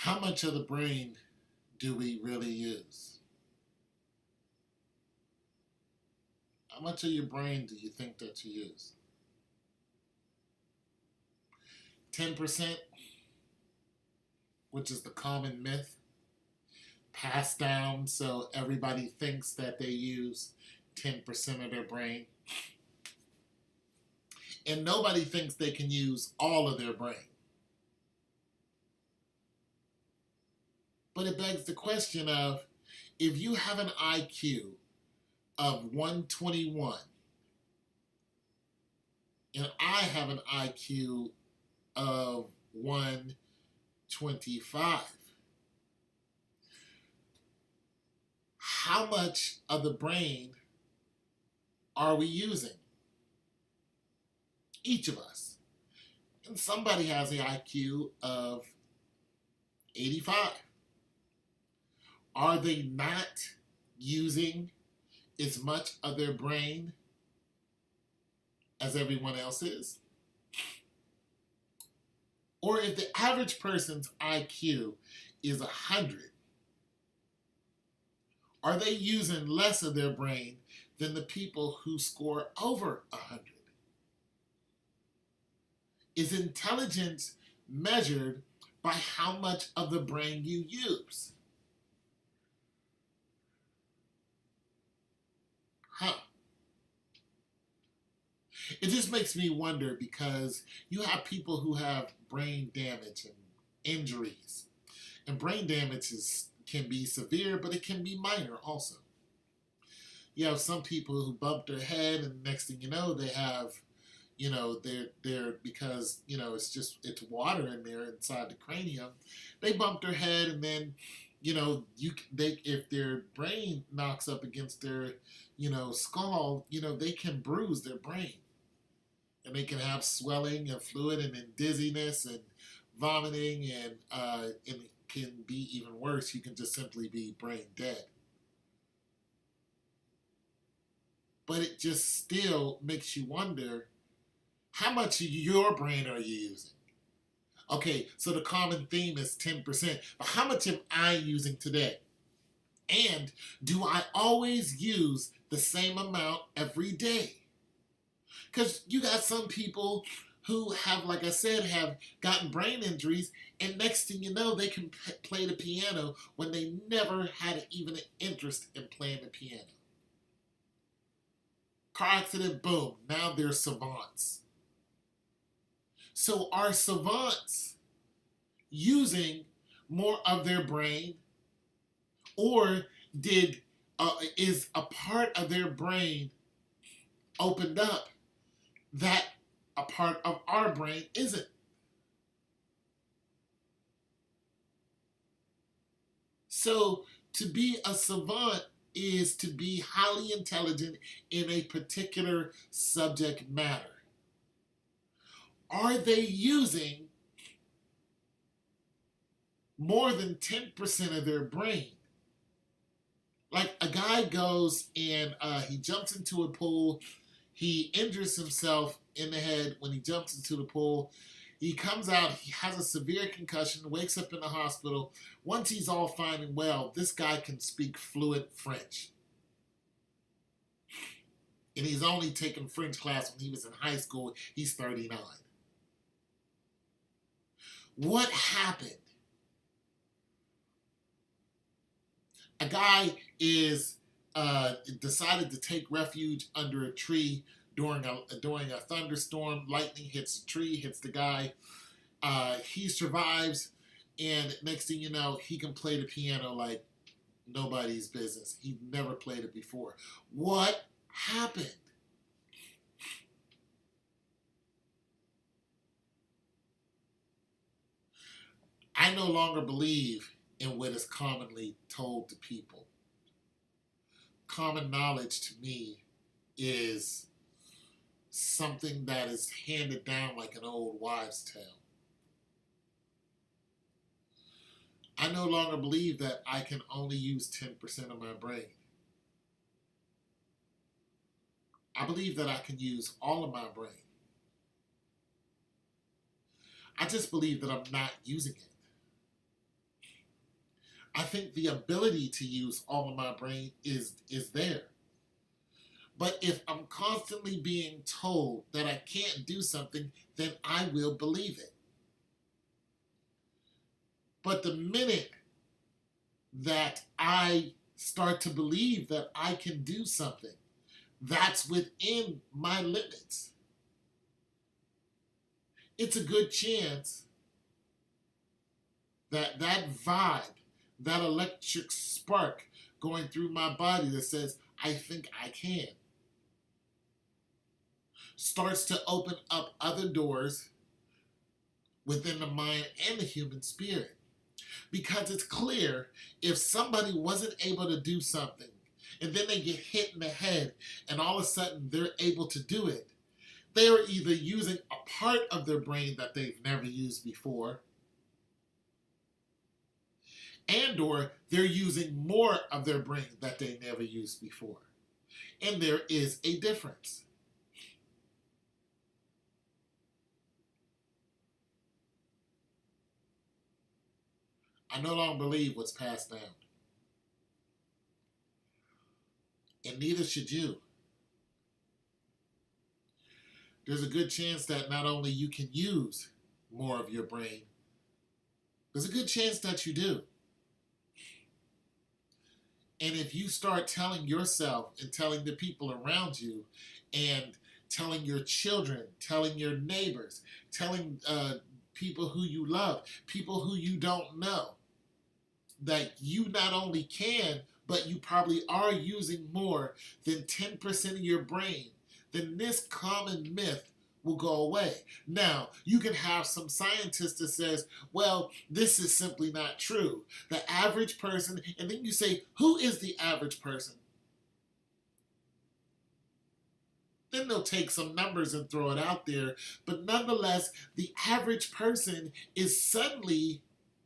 How much of the brain do we really use? How much of your brain do you think that you use? 10%, which is the common myth passed down so everybody thinks that they use 10% of their brain. And nobody thinks they can use all of their brain. But it begs the question of, if you have an IQ of 121 and I have an IQ of 125, how much of the brain are we using? Each of us. And somebody has an IQ of 85. Are they not using as much of their brain as everyone else is? Or if the average person's IQ is 100, are they using less of their brain than the people who score over 100? Is intelligence measured by how much of the brain you use? Huh. It just makes me wonder, because you have people who have brain damage and injuries. And brain damage can be severe, but it can be minor also. You have some people who bump their head, and next thing you know, they have, they're because it's water in there inside the cranium. They bump their head, and then if their brain knocks up against their skull, they can bruise their brain, and they can have swelling and fluid and then dizziness and vomiting, and it can be even worse. You can just simply be brain dead. But it just still makes you wonder, how much of your brain are you using? Okay, so the common theme is 10%, but how much am I using today? And do I always use the same amount every day? Because you got some people who have, like I said, have gotten brain injuries, and next thing you know, they can play the piano when they never had even an interest in playing the piano. Car accident, boom, now they're savants. So are savants using more of their brain, or is a part of their brain opened up that a part of our brain isn't? So to be a savant is to be highly intelligent in a particular subject matter. Are they using more than 10% of their brain? Like, a guy goes and he jumps into a pool. He injures himself in the head when he jumps into the pool. He comes out, he has a severe concussion, wakes up in the hospital. Once he's all fine and well, this guy can speak fluent French. And he's only taken French class when he was in high school. He's 39. What happened? A guy is decided to take refuge under a tree during a thunderstorm. Lightning hits the tree, hits the guy. He survives, and next thing you know, he can play the piano like nobody's business. He never played it before. What happened? I no longer believe in what is commonly told to people. Common knowledge to me is something that is handed down like an old wives' tale. I no longer believe that I can only use 10% of my brain. I believe that I can use all of my brain. I just believe that I'm not using it. I think the ability to use all of my brain is there. But if I'm constantly being told that I can't do something, then I will believe it. But the minute that I start to believe that I can do something that's within my limits, it's a good chance that that vibe, that electric spark going through my body that says, I think I can, starts to open up other doors within the mind and the human spirit. Because it's clear, if somebody wasn't able to do something and then they get hit in the head and all of a sudden they're able to do it, they are either using a part of their brain that they've never used before, and or they're using more of their brain that they never used before. And there is a difference. I no longer believe what's passed down. And neither should you. There's a good chance that not only you can use more of your brain, there's a good chance that you do. And if you start telling yourself and telling the people around you and telling your children, telling your neighbors, telling people who you love, people who you don't know, that you not only can, but you probably are using more than 10% of your brain, then this common myth will go away. Now, you can have some scientist that says, well, this is simply not true. The average person, and then you say, who is the average person? Then they'll take some numbers and throw it out there. But nonetheless, the average person is suddenly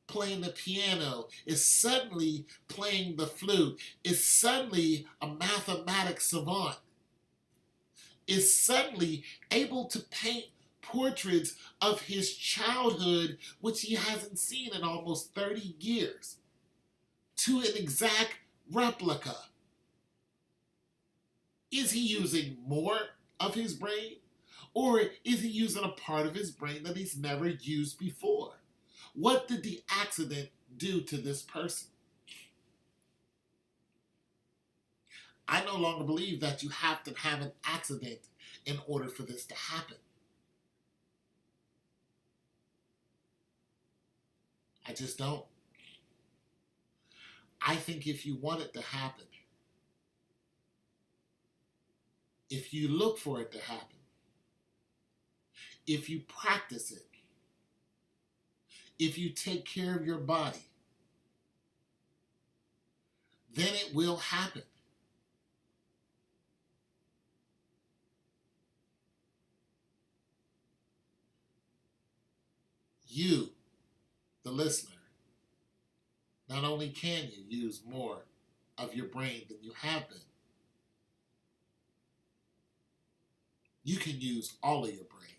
playing the piano, is suddenly playing the flute, is suddenly a mathematics savant, is suddenly able to paint portraits of his childhood, which he hasn't seen in almost 30 years, to an exact replica. Is he using more of his brain? Or is he using a part of his brain that he's never used before? What did the accident do to this person? I no longer believe that you have to have an accident in order for this to happen. I just don't. I think if you want it to happen, if you look for it to happen, if you practice it, if you take care of your body, then it will happen. You, the listener, not only can you use more of your brain than you have been, you can use all of your brain.